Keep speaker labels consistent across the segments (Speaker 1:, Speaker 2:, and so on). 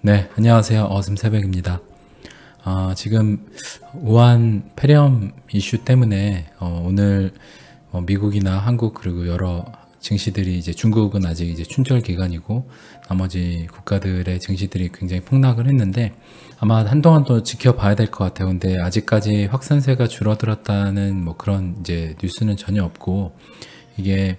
Speaker 1: 네, 안녕하세요. 어슴새벽입니다. 지금 우한 폐렴 이슈 때문에 오늘 미국이나 한국 그리고 여러 증시들이 이제 중국은 아직 이제 춘절 기간이고 나머지 국가들의 증시들이 굉장히 폭락을 했는데 아마 한동안 또 지켜봐야 될 것 같아요. 근데 아직까지 확산세가 줄어들었다는 뭐 그런 이제 뉴스는 전혀 없고 이게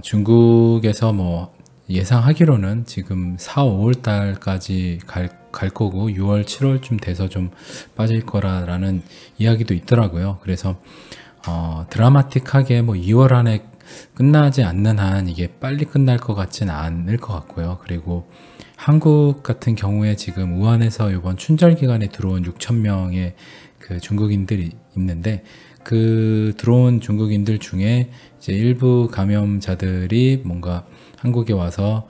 Speaker 1: 중국에서 뭐 예상하기로는 지금 4, 5월 달까지 갈 거고 6월, 7월쯤 돼서 좀 빠질 거라는 이야기도 있더라고요. 그래서 드라마틱하게 뭐 2월 안에 끝나지 않는 한 이게 빨리 끝날 것 같지는 않을 것 같고요. 그리고 한국 같은 경우에 지금 우한에서 이번 춘절 기간에 들어온 6,000명의 그 중국인들이 있는데 그 들어온 중국인들 중에 이제 일부 감염자들이 뭔가 한국에 와서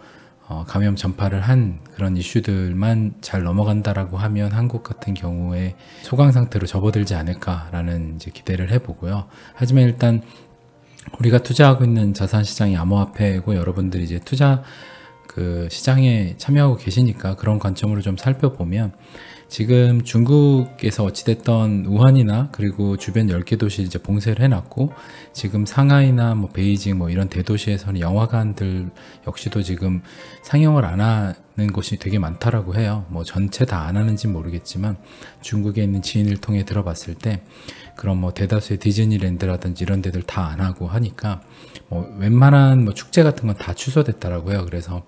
Speaker 1: 감염 전파를 한 그런 이슈들만 잘 넘어간다라고 하면 한국 같은 경우에 소강 상태로 접어들지 않을까라는 이제 기대를 해보고요. 하지만 일단 우리가 투자하고 있는 자산 시장이 암호화폐고 여러분들이 이제 투자 그 시장에 참여하고 계시니까 그런 관점으로 좀 살펴보면 지금 중국에서 어찌됐던 우한이나 그리고 주변 10개 도시 이제 봉쇄를 해놨고 지금 상하이나 뭐 베이징 뭐 이런 대도시에서는 영화관들 역시도 지금 상영을 안 하는 곳이 되게 많다라고 해요. 뭐 전체 다 안 하는지 모르겠지만 중국에 있는 지인을 통해 들어봤을 때 그런 뭐 대다수의 디즈니랜드라든지 이런 데들 다 안 하고 하니까 뭐 웬만한 뭐 축제 같은 건 다 취소됐다라고 해요. 그래서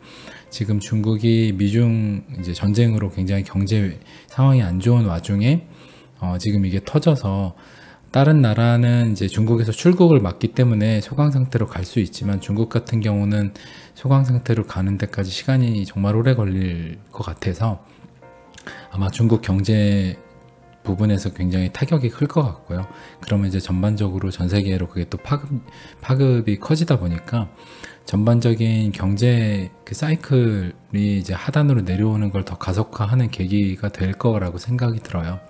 Speaker 1: 지금 중국이 미중 이제 전쟁으로 굉장히 경제 상황이 안 좋은 와중에 지금 이게 터져서 다른 나라는 이제 중국에서 출국을 막기 때문에 소강 상태로 갈 수 있지만 중국 같은 경우는 소강 상태로 가는 데까지 시간이 정말 오래 걸릴 것 같아서 아마 중국 경제 부분에서 굉장히 타격이 클 것 같고요. 그러면 이제 전반적으로 전 세계로 그게 또 파급이 커지다 보니까 전반적인 경제 그 사이클이 이제 하단으로 내려오는 걸 더 가속화하는 계기가 될 거라고 생각이 들어요.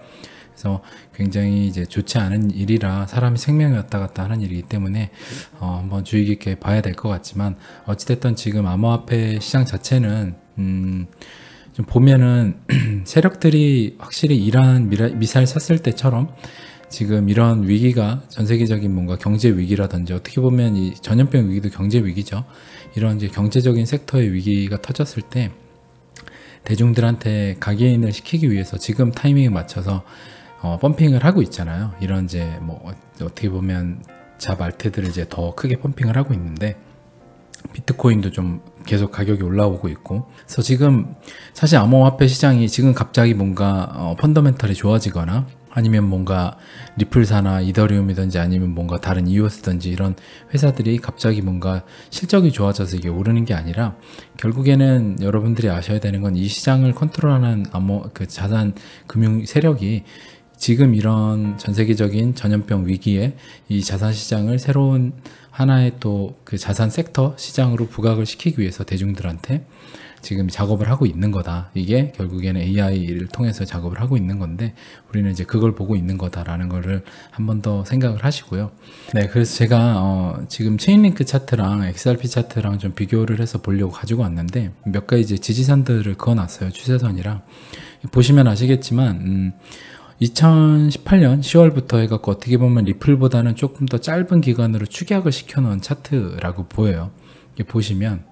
Speaker 1: 그래서 굉장히 이제 좋지 않은 일이라 사람이 생명이 왔다 갔다 하는 일이기 때문에 한번 주의 깊게 봐야 될 것 같지만 어찌됐든 지금 암호화폐 시장 자체는 좀 보면은 세력들이 확실히 이란 미사일 쐈을 때처럼 지금 이런 위기가 전 세계적인 뭔가 경제 위기라든지 어떻게 보면 이 전염병 위기도 경제 위기죠. 이런 이제 경제적인 섹터의 위기가 터졌을 때 대중들한테 각인을 시키기 위해서 지금 타이밍에 맞춰서 펌핑을 하고 있잖아요. 이런 이제 뭐 어떻게 보면 잡알테들을 이제 더 크게 펌핑을 하고 있는데 비트코인도 좀 계속 가격이 올라오고 있고 그래서 지금 사실 암호화폐 시장이 지금 갑자기 뭔가 펀더멘털이 좋아지거나 아니면 뭔가 리플사나 이더리움이든지 아니면 뭔가 다른 이오스든지 이런 회사들이 갑자기 뭔가 실적이 좋아져서 이게 오르는 게 아니라 결국에는 여러분들이 아셔야 되는 건 이 시장을 컨트롤하는 그 자산 금융 세력이 지금 이런 전 세계적인 전염병 위기에 이 자산 시장을 새로운 하나의 또 그 자산 섹터 시장으로 부각을 시키기 위해서 대중들한테 지금 작업을 하고 있는 거다. 이게 결국에는 AI를 통해서 작업을 하고 있는 건데 우리는 이제 그걸 보고 있는 거다라는 거를 한 번 더 생각을 하시고요. 네, 그래서 제가 지금 체인링크 차트랑 XRP 차트랑 좀 비교를 해서 보려고 가지고 왔는데 몇 가지 이제 지지선들을 그어놨어요. 추세선이랑 보시면 아시겠지만 2018년 10월부터 해갖고 어떻게 보면 리플보다는 조금 더 짧은 기간으로 축약을 시켜놓은 차트라고 보여요. 이게 보시면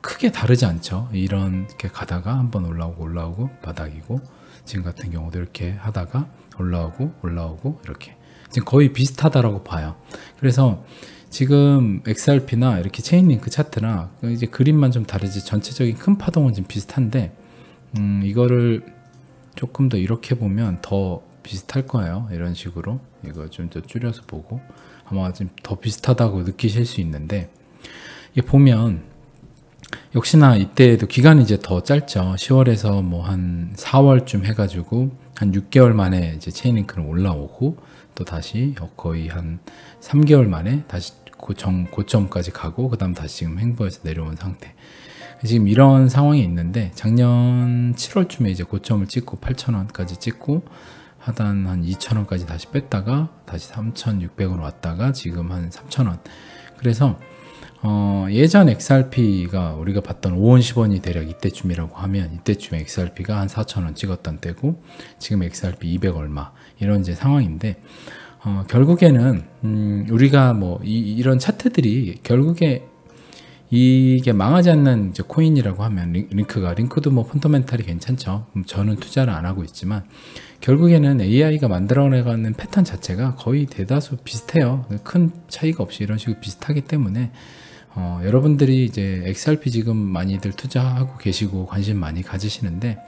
Speaker 1: 크게 다르지 않죠. 이렇게 가다가 한번 올라오고 바닥이고 지금 같은 경우도 이렇게 하다가 올라오고 이렇게 지금 거의 비슷하다라고 봐요. 그래서 지금 XRP나 이렇게 체인링크 차트나 이제 그림만 좀 다르지 전체적인 큰 파동은 좀 비슷한데 이거를 조금 더 이렇게 보면 더 비슷할 거예요. 이런 식으로 이거 좀 더 줄여서 보고 아마 좀 더 비슷하다고 느끼실 수 있는데 이게 보면 역시나 이때도 기간이 이제 더 짧죠. 10월에서 뭐 한 4월쯤 해가지고 한 6개월 만에 이제 체인링크는 올라오고 또 다시 거의 한 3개월 만에 다시 고점까지 가고 그 다음 다시 지금 횡보해서 내려온 상태. 지금 이런 상황이 있는데 작년 7월쯤에 이제 고점을 찍고 8,000원까지 찍고 하단 한 2,000원까지 다시 뺐다가 다시 3,600원 왔다가 지금 한 3,000원. 그래서 예전 XRP가 우리가 봤던 5원 10원이 대략 이때쯤이라고 하면 이때쯤에 XRP가 한 4,000원 찍었던 때고 지금 XRP 200 얼마 이런 이제 상황인데 결국에는 우리가 뭐 이런 차트들이 결국에 이게 망하지 않는 이제 코인이라고 하면 링크도 뭐 펀더멘탈이 괜찮죠. 저는 투자를 안 하고 있지만 결국에는 AI가 만들어내가는 패턴 자체가 거의 대다수 비슷해요. 큰 차이가 없이 이런 식으로 비슷하기 때문에 여러분들이 이제 XRP 지금 많이들 투자하고 계시고 관심 많이 가지시는데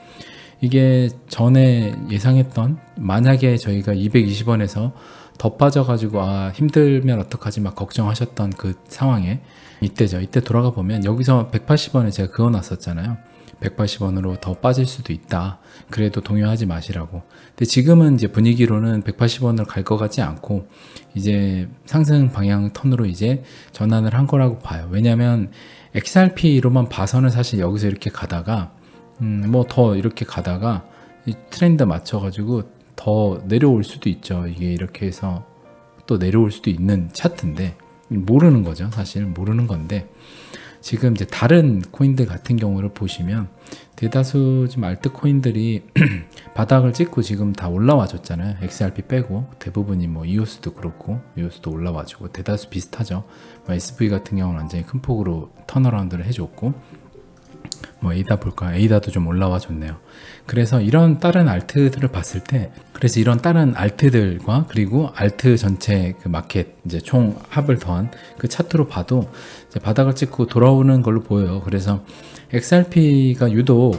Speaker 1: 이게 전에 예상했던 만약에 저희가 220원에서 더 빠져가지고 힘들면 어떡하지 막 걱정하셨던 그 상황에 이때죠. 이때 돌아가 보면 여기서 180원에 제가 그어놨었잖아요. 180원으로 더 빠질 수도 있다. 그래도 동요하지 마시라고. 근데 지금은 이제 분위기로는 180원으로 갈 것 같지 않고 이제 상승 방향 턴으로 이제 전환을 한 거라고 봐요. 왜냐하면 XRP로만 봐서는 사실 여기서 이렇게 가다가 뭐 더 이렇게 가다가 이 트렌드 맞춰가지고 더 내려올 수도 있죠. 이게 이렇게 해서 또 내려올 수도 있는 차트인데 모르는 거죠. 사실 모르는 건데 지금 이제 다른 코인들 같은 경우를 보시면 대다수 지금 알트 코인들이 바닥을 찍고 지금 다 올라와 줬잖아요. XRP 빼고 대부분이 뭐 EOS도 그렇고 EOS도 올라와 주고 대다수 비슷하죠. 뭐 SV 같은 경우는 완전히 큰 폭으로 턴어라운드를 해줬고 뭐 에이다 볼까? 에이다도 좀 올라와 줬네요. 그래서 이런 다른 알트들을 봤을 때 그래서 이런 다른 알트들과 그리고 알트 전체 그 마켓 이제 총 합을 더한 그 차트로 봐도 이제 바닥을 찍고 돌아오는 걸로 보여요. 그래서 XRP가 유독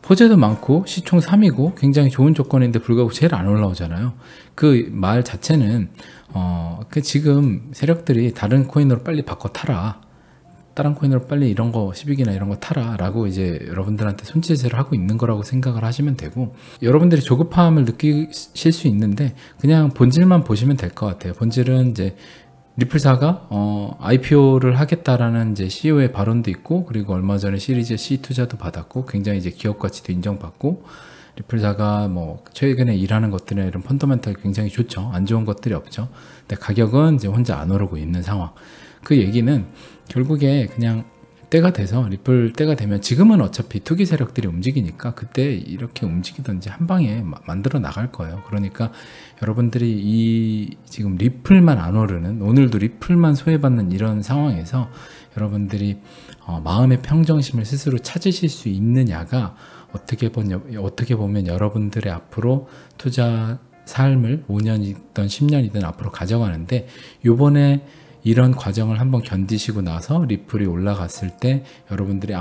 Speaker 1: 호재도 많고 시총 3위고 굉장히 좋은 조건인데 불구하고 제일 안 올라오잖아요. 그 말 자체는 그 지금 세력들이 다른 코인으로 빨리 바꿔 타라. 다른 코인으로 빨리 이런 거 10익이나 이런 거 타라 라고 이제 여러분들한테 손짓을 하고 있는 거라고 생각을 하시면 되고 여러분들이 조급함을 느끼실 수 있는데 그냥 본질만 보시면 될 것 같아요. 본질은 이제 리플사가 IPO를 하겠다라는 이제 CEO의 발언도 있고 그리고 얼마 전에 시리즈 C 투자도 받았고 굉장히 이제 기업 가치도 인정받고 리플사가 뭐 최근에 일하는 것들이나 이런 펀더멘탈 굉장히 좋죠. 안 좋은 것들이 없죠. 근데 가격은 이제 혼자 안 오르고 있는 상황. 그 얘기는 결국에 그냥 때가 돼서 리플 때가 되면 지금은 어차피 투기 세력들이 움직이니까 그때 이렇게 움직이든지 한 방에 만들어 나갈 거예요. 그러니까 여러분들이 이 지금 리플만 안 오르는 오늘도 리플만 소외받는 이런 상황에서 여러분들이 마음의 평정심을 스스로 찾으실 수 있느냐가 어떻게 보면 여러분들의 앞으로 투자 삶을 5년이든 10년이든 앞으로 가져가는데 요번에 이런 과정을 한번 견디시고 나서 리플이 올라갔을 때 여러분들이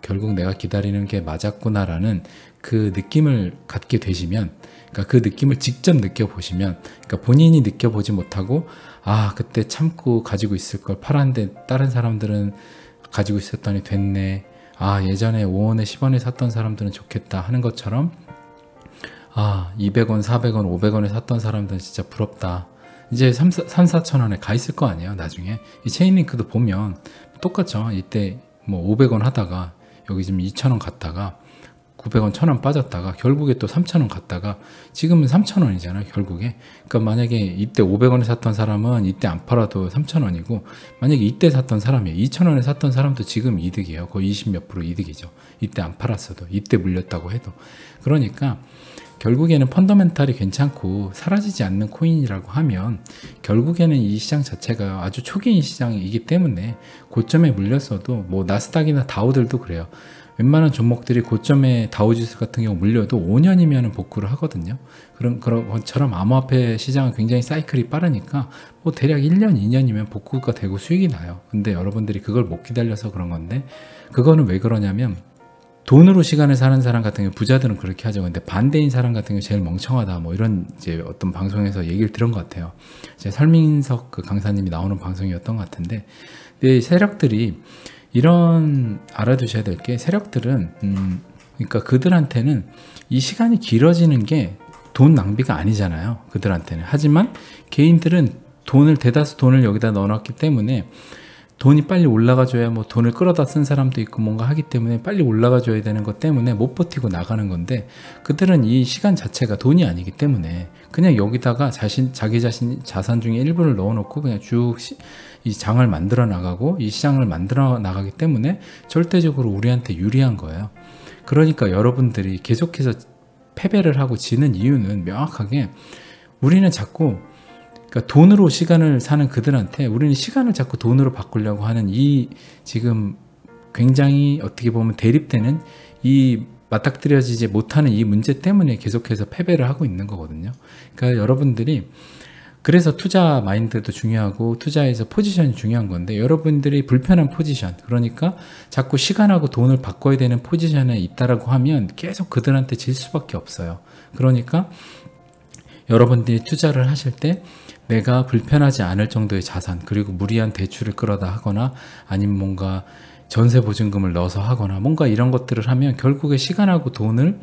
Speaker 1: 결국 내가 기다리는 게 맞았구나 라는 그 느낌을 갖게 되시면 그러니까 그 느낌을 직접 느껴보시면 그러니까 본인이 느껴보지 못하고 그때 참고 가지고 있을 걸 팔았는데 다른 사람들은 가지고 있었더니 됐네 예전에 5원에 10원에 샀던 사람들은 좋겠다 하는 것처럼 200원 400원 500원에 샀던 사람들은 진짜 부럽다 이제 3,4천원에 가 있을 거 아니에요. 나중에 이 체인링크도 보면 똑같죠. 이때 뭐 500원 하다가 여기 지금 2,000원 갔다가 900원 1,000원 빠졌다가 결국에 또 3,000원 갔다가 지금은 3,000원이잖아요. 결국에 그러니까 만약에 이때 500원에 샀던 사람은 이때 안 팔아도 3,000원이고 만약에 이때 샀던 사람이 2,000원에 샀던 사람도 지금 이득이에요. 거의 20몇 프로 이득이죠. 이때 안 팔았어도 이때 물렸다고 해도 그러니까 결국에는 펀더멘탈이 괜찮고 사라지지 않는 코인이라고 하면 결국에는 이 시장 자체가 아주 초기인 시장이기 때문에 고점에 물렸어도 뭐 나스닥이나 다우들도 그래요. 웬만한 종목들이 고점에 다우지수 같은 경우 물려도 5년이면 복구를 하거든요. 그런 것처럼 암호화폐 시장은 굉장히 사이클이 빠르니까 뭐 대략 1년, 2년이면 복구가 되고 수익이 나요. 근데 여러분들이 그걸 못 기다려서 그런 건데 그거는 왜 그러냐면 돈으로 시간을 사는 사람 같은 경우 부자들은 그렇게 하죠. 근데 반대인 사람 같은 경우 제일 멍청하다 뭐 이런 이제 어떤 방송에서 얘기를 들은 것 같아요. 제 설민석 그 강사님이 나오는 방송이었던 것 같은데 근데 세력들이 이런 알아두셔야 될 게 세력들은 그러니까 그들한테는 이 시간이 길어지는 게 돈 낭비가 아니잖아요. 그들한테는. 하지만 개인들은 대다수 돈을 여기다 넣어놨기 때문에 돈이 빨리 올라가줘야 뭐 돈을 끌어다 쓴 사람도 있고 뭔가 하기 때문에 빨리 올라가줘야 되는 것 때문에 못 버티고 나가는 건데, 그들은 이 시간 자체가 돈이 아니기 때문에 그냥 여기다가 자기 자신 자산 중에 일부를 넣어놓고 그냥 쭉 이 장을 만들어 나가고 이 시장을 만들어 나가기 때문에 절대적으로 우리한테 유리한 거예요. 그러니까 여러분들이 계속해서 패배를 하고 지는 이유는 명확하게, 우리는 자꾸, 그러니까 돈으로 시간을 사는 그들한테 우리는 시간을 자꾸 돈으로 바꾸려고 하는 이 지금 굉장히 어떻게 보면 대립되는 이 맞닥뜨려지지 못하는 이 문제 때문에 계속해서 패배를 하고 있는 거거든요. 그러니까 여러분들이, 그래서 투자 마인드도 중요하고 투자에서 포지션이 중요한 건데, 여러분들이 불편한 포지션, 그러니까 자꾸 시간하고 돈을 바꿔야 되는 포지션에 있다라고 하면 계속 그들한테 질 수밖에 없어요. 그러니까 여러분들이 투자를 하실 때 내가 불편하지 않을 정도의 자산, 그리고 무리한 대출을 끌어다 하거나 아니면 뭔가 전세 보증금을 넣어서 하거나 뭔가 이런 것들을 하면 결국에 시간하고 돈을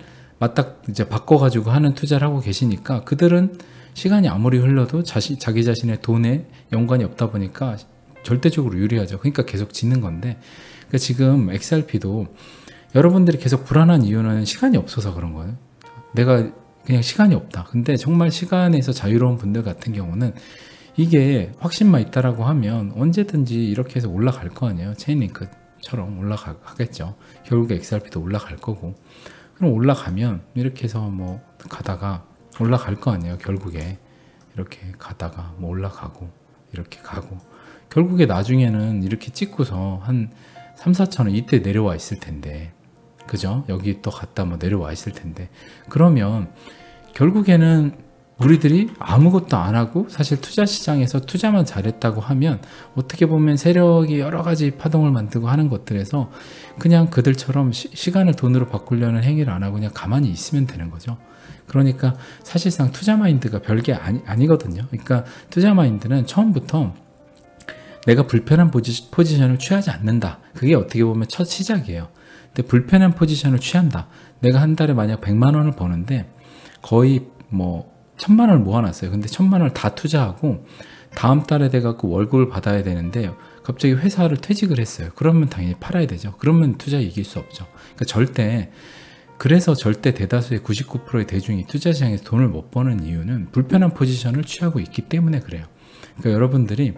Speaker 1: 이제 바꿔가지고 하는 투자를 하고 계시니까, 그들은 시간이 아무리 흘러도 자기 자신의 돈에 연관이 없다 보니까 절대적으로 유리하죠. 그러니까 계속 지는 건데, 그러니까 지금 XRP도 여러분들이 계속 불안한 이유는 시간이 없어서 그런 거예요. 내가 그냥 시간이 없다. 근데 정말 시간에서 자유로운 분들 같은 경우는 이게 확신만 있다라고 하면 언제든지 이렇게 해서 올라갈 거 아니에요. 체인링크처럼 올라가겠죠. 결국에 XRP도 올라갈 거고, 그럼 올라가면 이렇게 해서 뭐 가다가 올라갈 거 아니에요. 결국에 이렇게 가다가 뭐 올라가고 이렇게 가고, 결국에 나중에는 이렇게 찍고서 한 3, 4천 원 이때 내려와 있을 텐데, 그죠? 여기 또 갔다 뭐 내려와 있을 텐데, 그러면 결국에는 우리들이 아무것도 안 하고 사실 투자 시장에서 투자만 잘했다고 하면 어떻게 보면 세력이 여러 가지 파동을 만들고 하는 것들에서 그냥 그들처럼 시간을 돈으로 바꾸려는 행위를 안 하고 그냥 가만히 있으면 되는 거죠. 그러니까 사실상 투자 마인드가 별게 아니거든요. 그러니까 투자 마인드는 처음부터 내가 불편한 포지션을 취하지 않는다. 그게 어떻게 보면 첫 시작이에요. 근데 불편한 포지션을 취한다. 내가 한 달에 만약 100만 원을 버는데 거의 뭐 1000만 원을 모아놨어요. 근데 1000만 원을 다 투자하고 다음 달에 돼갖고 월급을 받아야 되는데 갑자기 회사를 퇴직을 했어요. 그러면 당연히 팔아야 되죠. 그러면 투자 이길 수 없죠. 그러니까 그래서 절대 대다수의 99%의 대중이 투자 시장에서 돈을 못 버는 이유는 불편한 포지션을 취하고 있기 때문에 그래요. 그러니까 여러분들이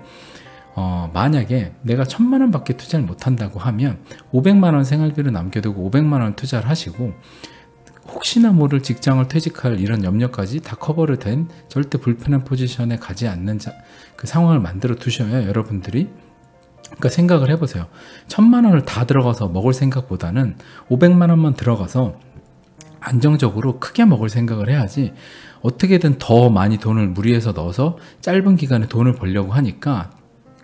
Speaker 1: 만약에 내가 1000만 원 밖에 투자를 못 한다고 하면 500만 원 생활비를 남겨두고 500만 원 투자를 하시고 혹시나 모를 직장을 퇴직할 이런 염려까지 다 커버를 된 절대 불편한 포지션에 가지 않는 그 상황을 만들어 두셔야 여러분들이, 그러니까 생각을 해보세요. 1000만 원을 다 들어가서 먹을 생각보다는 500만 원만 들어가서 안정적으로 크게 먹을 생각을 해야지, 어떻게든 더 많이 돈을 무리해서 넣어서 짧은 기간에 돈을 벌려고 하니까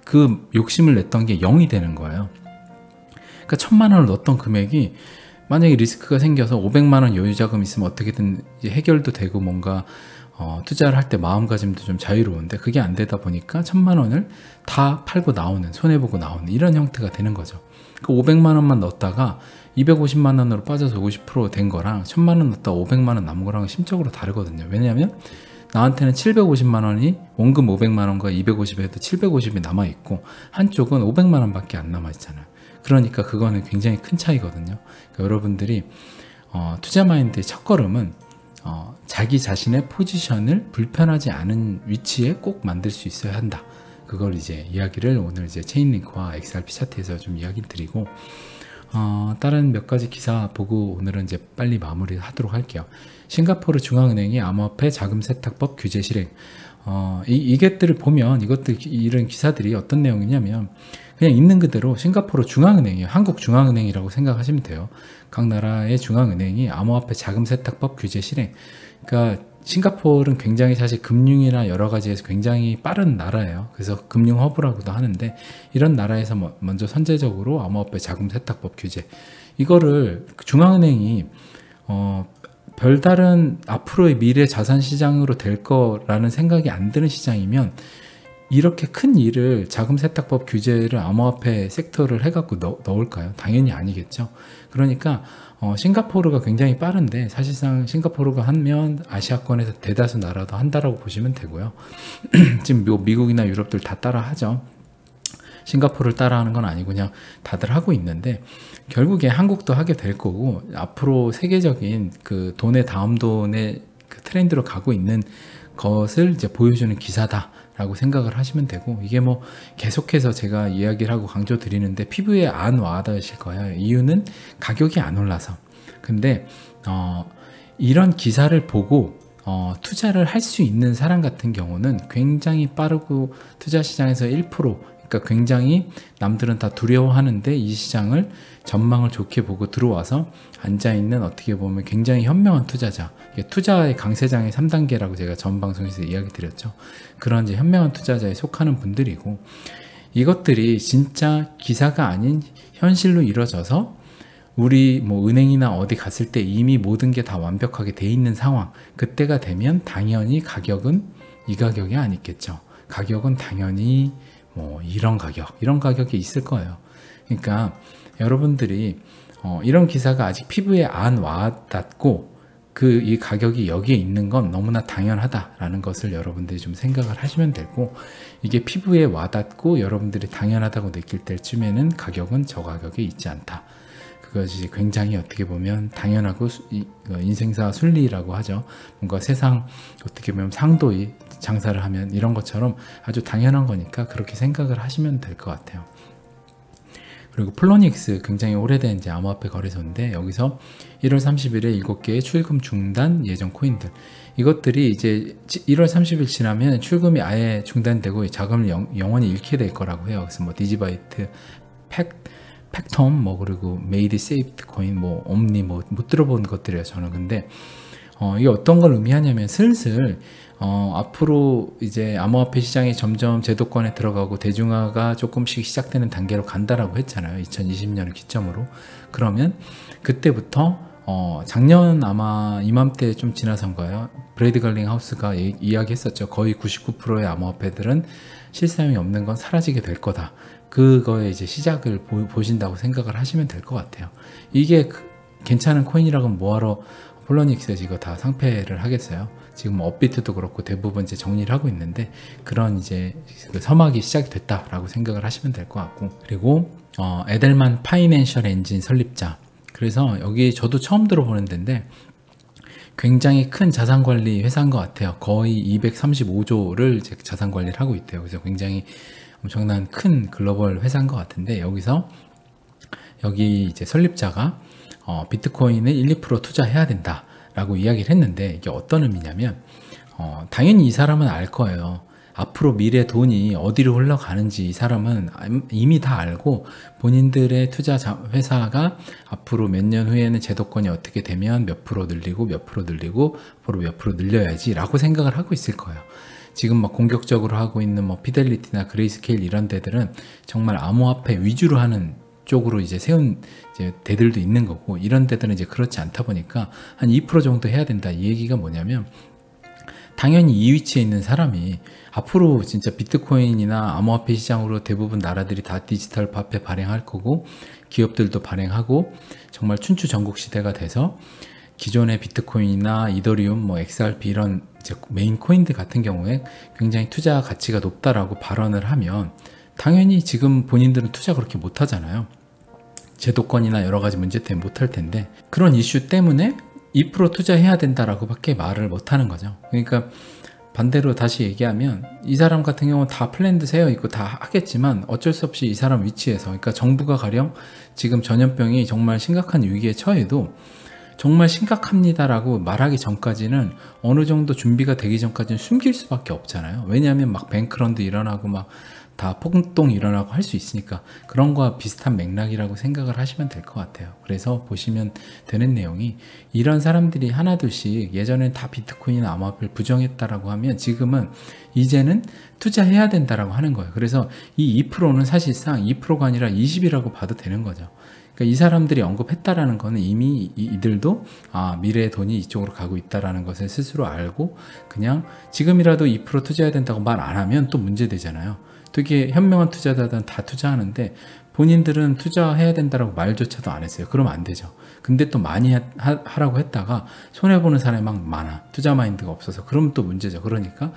Speaker 1: 그 욕심을 냈던 게 0이 되는 거예요. 그러니까 1000만 원을 넣었던 금액이 만약에 리스크가 생겨서 500만 원 여유 자금 있으면 어떻게든 이제 해결도 되고 뭔가 투자를 할 때 마음가짐도 좀 자유로운데 그게 안 되다 보니까 1000만 원을 다 팔고 나오는, 손해보고 나오는 이런 형태가 되는 거죠. 그 500만 원만 넣었다가 250만 원으로 빠져서 50%된 거랑 1000만 원 넣었다가 500만 원 남은 거랑 심적으로 다르거든요. 왜냐하면 나한테는 750만 원이 원금 500만 원과 250에도 750이 남아있고 한쪽은 500만 원밖에 안 남아있잖아요. 그러니까 그거는 굉장히 큰 차이거든요. 그러니까 여러분들이 투자 마인드의 첫걸음은 자기 자신의 포지션을 불편하지 않은 위치에 꼭 만들 수 있어야 한다. 그걸 이제 이야기를 오늘 이제 체인링크와 XRP 차트에서 좀 이야기 드리고, 다른 몇 가지 기사 보고 오늘은 이제 빨리 마무리하도록 할게요. 싱가포르 중앙은행이 암호화폐 자금 세탁법 규제 실행. 이것들을 보면 이런 기사들이 어떤 내용이냐면 그냥 있는 그대로 싱가포르 중앙은행이에요. 한국 중앙은행이라고 생각하시면 돼요. 각 나라의 중앙은행이 암호화폐 자금 세탁법 규제 실행. 그러니까 싱가포르는 굉장히 사실 금융이나 여러 가지에서 굉장히 빠른 나라예요. 그래서 금융 허브라고도 하는데 이런 나라에서 먼저 선제적으로 암호화폐 자금 세탁법 규제, 이거를 중앙은행이 별다른 앞으로의 미래 자산 시장으로 될 거라는 생각이 안 드는 시장이면 이렇게 큰 일을 자금 세탁법 규제를 암호화폐 섹터를 해갖고 넣을까요? 당연히 아니겠죠. 그러니까 싱가포르가 굉장히 빠른데 사실상 싱가포르가 하면 아시아권에서 대다수 나라도 한다라고 보시면 되고요. 지금 미국이나 유럽들 다 따라 하죠. 싱가포르를 따라하는 건 아니고 그냥 다들 하고 있는데, 결국에 한국도 하게 될 거고, 앞으로 세계적인 그 돈의 다음 돈의 그 트렌드로 가고 있는 것을 이제 보여주는 기사다라고 생각을 하시면 되고, 이게 뭐 계속해서 제가 이야기를 하고 강조 드리는데 피부에 안 와닿으실 거예요. 이유는 가격이 안 올라서. 근데 이런 기사를 보고 투자를 할 수 있는 사람 같은 경우는 굉장히 빠르고, 투자 시장에서 1%, 그러니까 굉장히 남들은 다 두려워하는데 이 시장을 전망을 좋게 보고 들어와서 앉아있는, 어떻게 보면 굉장히 현명한 투자자, 투자의 강세장의 3단계라고 제가 전 방송에서 이야기 드렸죠. 그런 이제 현명한 투자자에 속하는 분들이고, 이것들이 진짜 기사가 아닌 현실로 이루어져서 우리 뭐 은행이나 어디 갔을 때 이미 모든 게 다 완벽하게 돼 있는 상황, 그때가 되면 당연히 가격은 이 가격이 아니겠죠. 가격은 당연히 뭐 이런 가격이 있을 거예요. 그러니까 여러분들이 이런 기사가 아직 피부에 안 와닿고 이 가격이 여기에 있는 건 너무나 당연하다라는 것을 여러분들이 좀 생각을 하시면 되고, 이게 피부에 와닿고 여러분들이 당연하다고 느낄 때쯤에는 가격은 저 가격에 있지 않다. 그것이 굉장히 어떻게 보면 당연하고 인생사 순리라고 하죠. 뭔가 세상 어떻게 보면 상도이 장사를 하면 이런 것처럼 아주 당연한 거니까 그렇게 생각을 하시면 될 것 같아요. 그리고 플로닉스, 굉장히 오래된 이제 암호화폐 거래소인데, 여기서 1월 30일에 7개의 출금 중단 예정 코인들, 이것들이 이제 1월 30일 지나면 출금이 아예 중단되고 자금을 영원히 잃게 될 거라고 해요. 그래서 뭐 디지바이트, 팩텀, 뭐 그리고 메이드 세이프트 코인, 뭐 옴니, 뭐 못 들어본 것들이에요 저는. 근데 이게 어떤 걸 의미하냐면, 슬슬 앞으로 이제 암호화폐 시장이 점점 제도권에 들어가고 대중화가 조금씩 시작되는 단계로 간다라고 했잖아요. 2020년을 기점으로. 그러면 그때부터 작년 아마 이맘때 좀 지나선가요? 브래드 걸링 하우스가 이야기했었죠. 거의 99%의 암호화폐들은 실사용이 없는 건 사라지게 될 거다. 그거에 이제 시작을 보신다고 생각을 하시면 될 것 같아요. 이게 괜찮은 코인이라고는 뭐하러 폴로닉스에서 이거 다 상패를 하겠어요. 지금 업비트도 그렇고 대부분 이제 정리를 하고 있는데, 그런 이제 그 서막이 시작이 됐다라고 생각을 하시면 될 것 같고, 그리고 에델만 파이낸셜 엔진 설립자. 그래서 여기 저도 처음 들어보는 데인데 굉장히 큰 자산관리 회사인 것 같아요. 거의 235조를 이제 자산관리를 하고 있대요. 그래서 굉장히 엄청난 큰 글로벌 회사인 것 같은데, 여기 이제 설립자가 비트코인을 1, 2% 투자해야 된다라고 이야기를 했는데, 이게 어떤 의미냐면, 당연히 이 사람은 알 거예요. 앞으로 미래 돈이 어디로 흘러가는지 이 사람은 이미 다 알고, 본인들의 투자 회사가 앞으로 몇 년 후에는 제도권이 어떻게 되면 몇 프로 늘리고 몇 프로 늘리고 앞으로 몇 프로 늘려야지 라고 생각을 하고 있을 거예요. 지금 막 공격적으로 하고 있는 뭐 피델리티나 그레이스케일 이런 데들은 정말 암호화폐 위주로 하는 쪽으로 이제 세운 이제 데들도 있는 거고, 이런 데들은 이제 그렇지 않다 보니까 한 2% 정도 해야 된다. 이 얘기가 뭐냐면, 당연히 이 위치에 있는 사람이 앞으로 진짜 비트코인이나 암호화폐 시장으로 대부분 나라들이 다 디지털 화폐 발행할 거고, 기업들도 발행하고, 정말 춘추전국 시대가 돼서 기존의 비트코인이나 이더리움, 뭐 XRP 이런 이제 메인 코인들 같은 경우에 굉장히 투자 가치가 높다라고 발언을 하면, 당연히 지금 본인들은 투자 그렇게 못 하잖아요. 제도권이나 여러 가지 문제 때문에 못 할 텐데, 그런 이슈 때문에 2% 투자해야 된다라고 밖에 말을 못 하는 거죠. 그러니까 반대로 다시 얘기하면, 이 사람 같은 경우는 다 플랜드 세워 있고 다 하겠지만 어쩔 수 없이 이 사람 위치에서, 그러니까 정부가 가령 지금 전염병이 정말 심각한 위기에 처해도 정말 심각합니다라고 말하기 전까지는, 어느 정도 준비가 되기 전까지는 숨길 수밖에 없잖아요. 왜냐하면 막 뱅크런도 일어나고 막 다 폭동이 일어나고 할 수 있으니까. 그런 거와 비슷한 맥락이라고 생각을 하시면 될 것 같아요. 그래서 보시면 되는 내용이, 이런 사람들이 하나둘씩 예전엔 다 비트코인이나 암호화폐를 부정했다라고 하면 지금은 이제는 투자해야 된다라고 하는 거예요. 그래서 이 2%는 사실상 2%가 아니라 20이라고 봐도 되는 거죠. 그러니까 이 사람들이 언급했다라는 거는 이미 이들도 미래의 돈이 이쪽으로 가고 있다라는 것을 스스로 알고, 그냥 지금이라도 2% 투자해야 된다고 말 안 하면 또 문제되잖아요. 되게 현명한 투자자들은 다 투자하는데 본인들은 투자해야 된다라고 말조차도 안 했어요. 그러면 안 되죠. 근데 또 많이 하라고 했다가 손해보는 사람이 막 많아. 투자 마인드가 없어서. 그러면 또 문제죠. 그러니까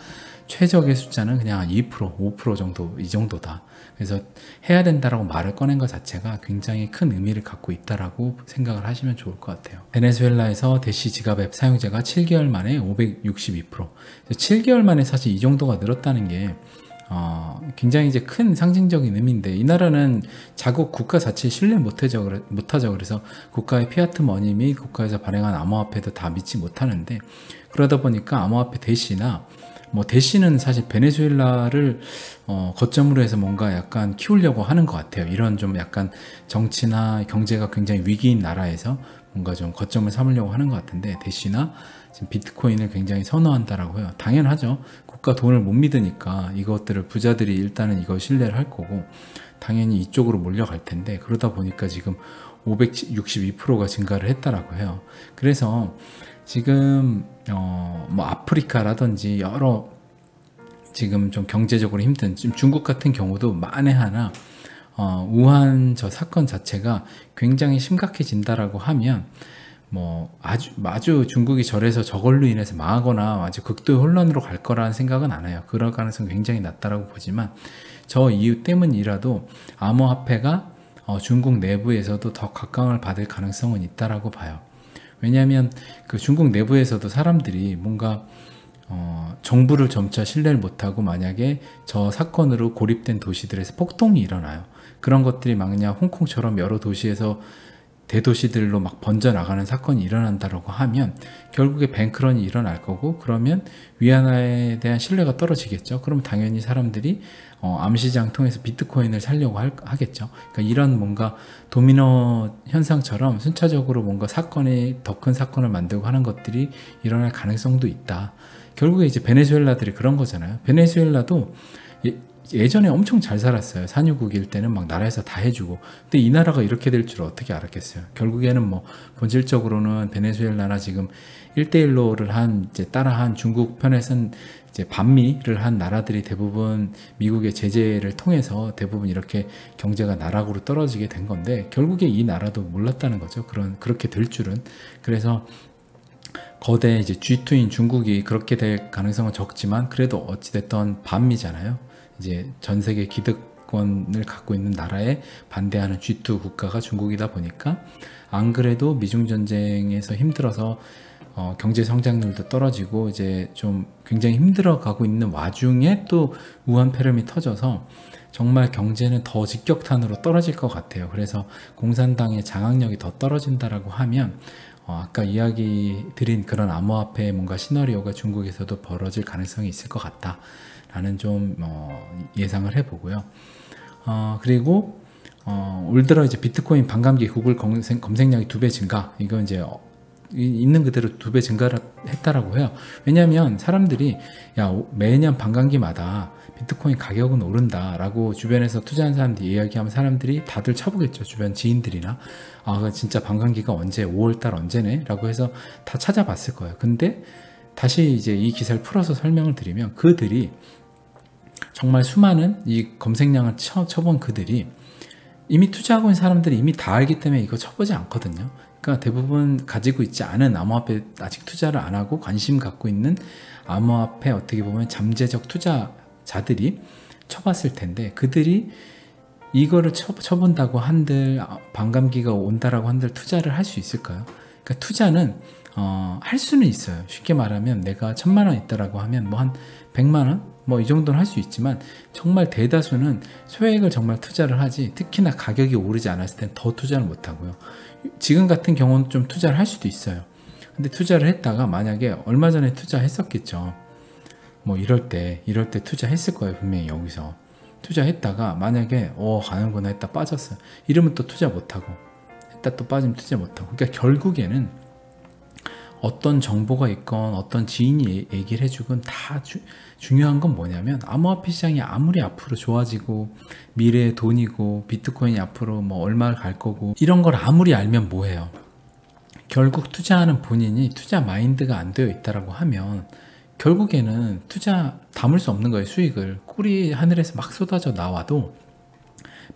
Speaker 1: 최적의 숫자는 그냥 한 2%, 5% 정도, 이 정도다. 그래서 해야 된다라고 말을 꺼낸 것 자체가 굉장히 큰 의미를 갖고 있다라고 생각을 하시면 좋을 것 같아요. 베네수엘라에서 대시 지갑 앱 사용자가 7개월 만에 562%. 7개월 만에 사실 이 정도가 늘었다는 게 굉장히 이제 큰 상징적인 의미인데, 이 나라는 자국 국가 자체에 신뢰 못하죠. 그래서 국가의 피아트 머니 및 국가에서 발행한 암호화폐도 다 믿지 못하는데, 그러다 보니까 암호화폐 대시나 대시는 사실 베네수엘라를 거점으로 해서 뭔가 약간 키우려고 하는 것 같아요. 이런 좀 약간 정치나 경제가 굉장히 위기인 나라에서 뭔가 좀 거점을 삼으려고 하는 것 같은데, 대시나 지금 비트코인을 굉장히 선호한다라고 해요. 당연하죠. 국가 돈을 못 믿으니까 이것들을 부자들이 일단은 이걸 신뢰를 할 거고, 당연히 이쪽으로 몰려갈 텐데, 그러다 보니까 지금 562%가 증가를 했다라고 해요. 그래서 지금 아프리카라든지 여러 지금 좀 경제적으로 힘든 지금 중국 같은 경우도 만에 하나 우한 저 사건 자체가 굉장히 심각해진다라고 하면 아주 중국이 저래서 저걸로 인해서 망하거나 아주 극도의 혼란으로 갈 거라는 생각은 안 해요. 그럴 가능성이 굉장히 낮다라고 보지만, 저 이유 때문이라도 암호화폐가 중국 내부에서도 더 각광을 받을 가능성은 있다라고 봐요. 왜냐하면 그 중국 내부에서도 사람들이 뭔가 정부를 점차 신뢰를 못하고 만약에 저 사건으로 고립된 도시들에서 폭동이 일어나요. 그런 것들이 만약 홍콩처럼 여러 도시에서 대도시들로 막 번져나가는 사건이 일어난다고 하면 결국에 뱅크런이 일어날 거고, 그러면 위안화에 대한 신뢰가 떨어지겠죠. 그럼 당연히 사람들이 암시장 통해서 비트코인을 사려고 하겠죠. 그러니까 이런 뭔가 도미노 현상처럼 순차적으로 뭔가 사건이 더 큰 사건을 만들고 하는 것들이 일어날 가능성도 있다. 결국에 이제 베네수엘라들이 그런 거잖아요. 베네수엘라도 예전에 엄청 잘 살았어요. 산유국일 때는 막 나라에서 다 해주고. 근데 이 나라가 이렇게 될 줄 어떻게 알았겠어요. 결국에는 본질적으로는 베네수엘라나 지금 1대1로를 따라한 중국 편에선 이제 반미를 한 나라들이 대부분 미국의 제재를 통해서 대부분 이렇게 경제가 나락으로 떨어지게 된 건데, 결국에 이 나라도 몰랐다는 거죠. 그렇게 될 줄은. 그래서 거대 이제 G2인 중국이 그렇게 될 가능성은 적지만, 그래도 어찌됐던 반미잖아요. 이제 전 세계 기득권을 갖고 있는 나라에 반대하는 G2 국가가 중국이다 보니까, 안 그래도 미중 전쟁에서 힘들어서 경제 성장률도 떨어지고 이제 좀 굉장히 힘들어가고 있는 와중에 또 우한 폐렴이 터져서 정말 경제는 더 직격탄으로 떨어질 것 같아요. 그래서 공산당의 장악력이 더 떨어진다라고 하면 아까 이야기 드린 그런 암호화폐의 뭔가 시나리오가 중국에서도 벌어질 가능성이 있을 것 같다라는 좀 예상을 해보고요. 그리고 올 들어 이제 비트코인 반감기 구글 검색량이 2배 증가, 이건 이제 있는 그대로 2배 증가를 했다라고 해요. 왜냐하면 사람들이 매년 반감기마다 비트코인 가격은 오른다라고 주변에서 투자한 사람들이 이야기하면 사람들이 다들 쳐보겠죠. 주변 지인들이나 진짜 반감기가 언제, 5월달 언제네? 라고 해서 다 찾아봤을 거예요. 근데 다시 이제 이 기사를 풀어서 설명을 드리면, 그들이 정말 수많은 이 검색량을 쳐본 그들이 이미 투자하고 있는 사람들이 이미 다 알기 때문에 이거 쳐보지 않거든요. 그러니까 대부분 가지고 있지 않은 암호화폐, 아직 투자를 안 하고 관심 갖고 있는 암호화폐, 어떻게 보면 잠재적 투자자들이 쳐봤을 텐데, 그들이 이거를 쳐본다고 한들, 반감기가 온다라고 한들 투자를 할 수 있을까요? 그러니까 투자는 할 수는 있어요. 쉽게 말하면 내가 1,000만 원 있다라고 하면 한 100만 원? 이 정도는 할 수 있지만, 정말 대다수는 소액을 정말 투자를 하지, 특히나 가격이 오르지 않았을 땐 더 투자를 못 하고요. 지금 같은 경우는 좀 투자를 할 수도 있어요. 근데 투자를 했다가 만약에 얼마 전에 투자했었겠죠. 이럴 때 투자했을 거예요. 분명히 여기서 투자했다가 만약에 가는구나 했다 빠졌어요. 이러면 또 투자 못하고, 했다 또 빠지면 투자 못하고. 그러니까 결국에는 어떤 정보가 있건 어떤 지인이 얘기를 해주건 다 중요한 건 뭐냐면, 암호화폐 시장이 아무리 앞으로 좋아지고 미래의 돈이고 비트코인이 앞으로 얼마를 갈 거고 이런 걸 아무리 알면 뭐해요. 결국 투자하는 본인이 투자 마인드가 안 되어 있다라고 하면 결국에는 투자 담을 수 없는 거예요. 수익을 꿀이 하늘에서 막 쏟아져 나와도,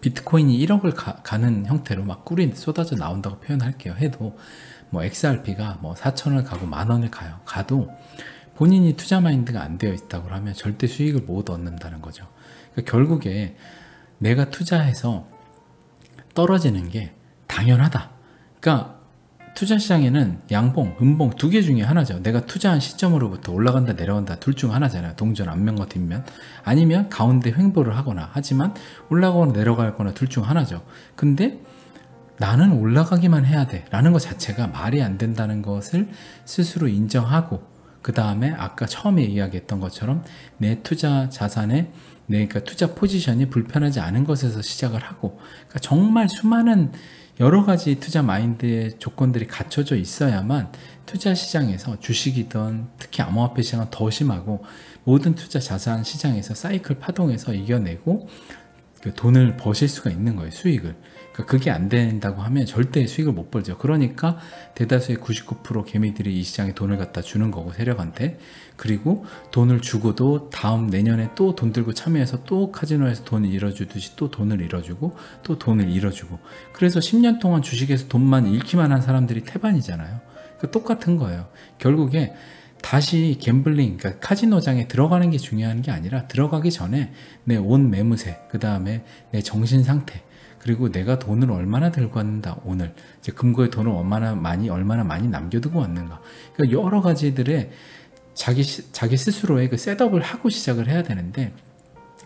Speaker 1: 비트코인이 1억을 가는 형태로 막 꿀이 쏟아져 나온다고 표현할게요. 해도 XRP가 4,000원을 가고 10,000원을 가도 본인이 투자 마인드가 안 되어 있다고 하면 절대 수익을 못 얻는다는 거죠. 그러니까 결국에 내가 투자해서 떨어지는 게 당연하다. 그러니까 투자 시장에는 양봉, 음봉 두 개 중에 하나죠. 내가 투자한 시점으로부터 올라간다 내려간다 둘 중 하나잖아요. 동전 앞면과 뒷면. 아니면 가운데 횡보를 하거나, 하지만 올라가거나 내려가거나 둘 중 하나죠. 근데 나는 올라가기만 해야 돼 라는 것 자체가 말이 안 된다는 것을 스스로 인정하고, 그 다음에 아까 처음에 이야기했던 것처럼 내 투자 자산에 그러니까 투자 포지션이 불편하지 않은 것에서 시작을 하고, 그러니까 정말 수많은 여러 가지 투자 마인드의 조건들이 갖춰져 있어야만 투자 시장에서 주식이든 특히 암호화폐 시장은 더 심하고 모든 투자 자산 시장에서 사이클 파동에서 이겨내고 그 돈을 버실 수가 있는 거예요. 수익을. 그러니까 그게 안 된다고 하면 절대 수익을 못 벌죠. 그러니까 대다수의 99% 개미들이 이 시장에 돈을 갖다 주는 거고, 세력한테. 그리고 돈을 주고도 다음 내년에 또 돈 들고 참여해서 또 카지노에서 돈을 잃어주듯이 또 돈을 잃어주고 또 돈을 잃어주고, 그래서 10년 동안 주식에서 돈만 잃기만 한 사람들이 태반이잖아요. 그러니까 똑같은 거예요. 결국에 다시 갬블링, 그러니까 카지노장에 들어가는 게 중요한 게 아니라 들어가기 전에 내 온 매무새, 그 다음에 내 정신 상태, 그리고 내가 돈을 얼마나 들고 왔는가, 오늘 이제 금고에 돈을 얼마나 많이 남겨두고 왔는가. 그러니까 여러 가지들의 자기 스스로의 그 셋업을 하고 시작을 해야 되는데,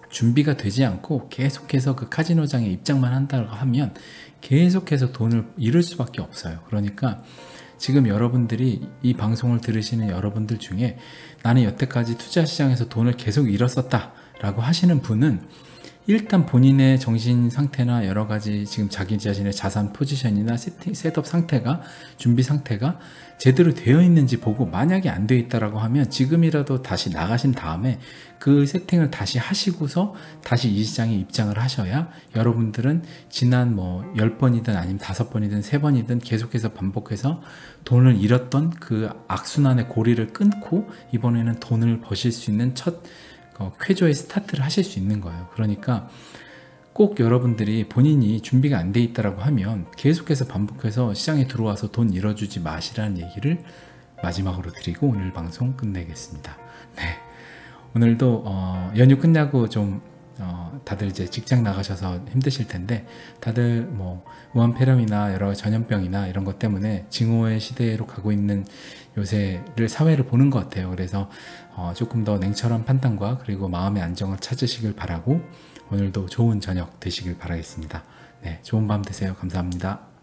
Speaker 1: 준비가 되지 않고 계속해서 그 카지노장에 입장만 한다고 하면 계속해서 돈을 잃을 수밖에 없어요. 그러니까 지금 여러분들이 이 방송을 들으시는 여러분들 중에 나는 여태까지 투자 시장에서 돈을 계속 잃었었다 라고 하시는 분은 일단 본인의 정신 상태나 여러 가지 지금 자기 자신의 자산 포지션이나 셋업 상태가, 준비 상태가 제대로 되어 있는지 보고, 만약에 안 되어 있다라고 하면 지금이라도 다시 나가신 다음에 그 세팅을 다시 하시고서 다시 이 시장에 입장을 하셔야 여러분들은 지난 10번이든 아니면 5번이든 3번이든 계속해서 반복해서 돈을 잃었던 그 악순환의 고리를 끊고 이번에는 돈을 버실 수 있는 첫 쾌조의 스타트를 하실 수 있는 거예요. 그러니까 꼭 여러분들이 본인이 준비가 안 돼 있다라고 하면 계속해서 반복해서 시장에 들어와서 돈 잃어주지 마시라는 얘기를 마지막으로 드리고 오늘 방송 끝내겠습니다. 네, 오늘도 연휴 끝나고 좀 다들 이제 직장 나가셔서 힘드실 텐데, 다들 무한폐렴이나 여러 전염병이나 이런 것 때문에 징후의 시대로 가고 있는 요새를 사회를 보는 것 같아요. 그래서 조금 더 냉철한 판단과 그리고 마음의 안정을 찾으시길 바라고, 오늘도 좋은 저녁 되시길 바라겠습니다. 네, 좋은 밤 되세요. 감사합니다.